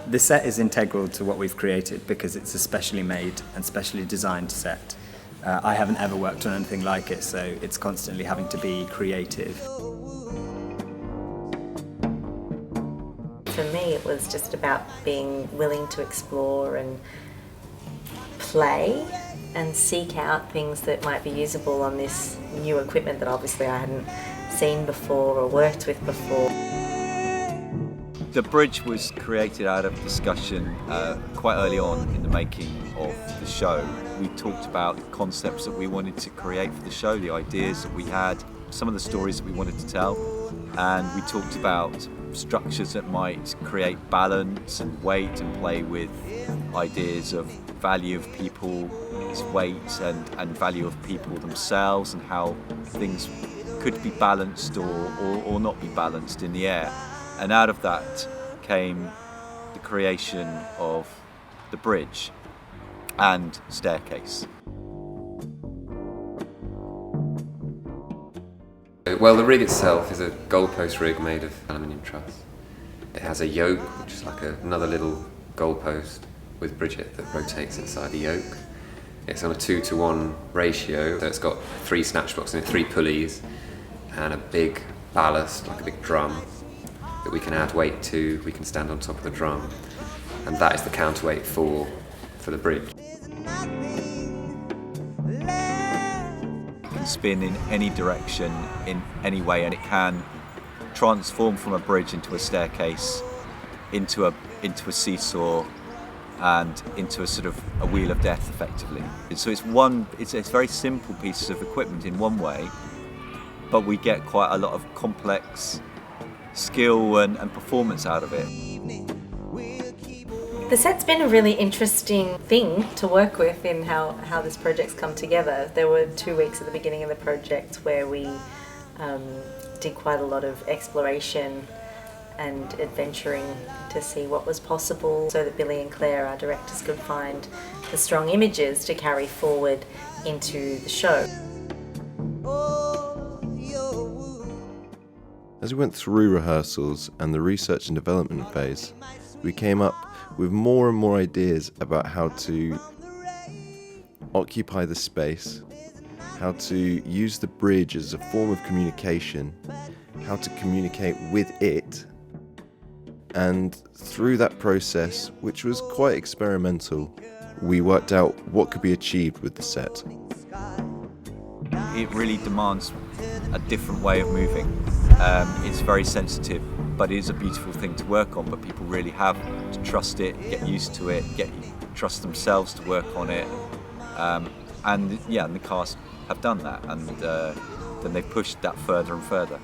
The set is integral to what we've created because it's a specially made and specially designed set. I haven't ever worked on anything like it, so it's constantly having to be creative. For me, it was just about being willing to explore and play and seek out things that might be usable on this new equipment that obviously I hadn't seen before or worked with before. The bridge was created out of discussion quite early on in the making of the show. We talked about the concepts that we wanted to create for the show, the ideas that we had, some of the stories that we wanted to tell, and we talked about structures that might create balance and weight and play with ideas of value of people's weight and value of people themselves and how things could be balanced or not be balanced in the air. And out of that came the creation of the bridge and staircase. Well, the rig itself is a goalpost rig made of aluminium truss. It has a yoke, which is like another little goalpost with bridget that rotates inside the yoke. It's on a 2-to-1 ratio, so it's got 3 snatch blocks and 3 pulleys and a big ballast, like a big drum, that we can add weight to. We can stand on top of the drum, and that is the counterweight for the bridge. It can spin in any direction, in any way, and it can transform from a bridge into a staircase, into a seesaw, and into a sort of a wheel of death, effectively. So it's a very simple piece of equipment in one way, but we get quite a lot of complex skill and performance out of it. The set's been a really interesting thing to work with in how this project's come together. There were 2 weeks at the beginning of the project where we did quite a lot of exploration and adventuring to see what was possible so that Billy and Claire, our directors, could find the strong images to carry forward into the show. As we went through rehearsals and the research and development phase, we came up with more and more ideas about how to occupy the space, how to use the bridge as a form of communication, how to communicate with it. And through that process, which was quite experimental, we worked out what could be achieved with the set. It really demands a different way of moving. It's very sensitive, but it is a beautiful thing to work on. But people really have to trust it, get used to it, trust themselves to work on it. And the cast have done that, and then they've pushed that further and further.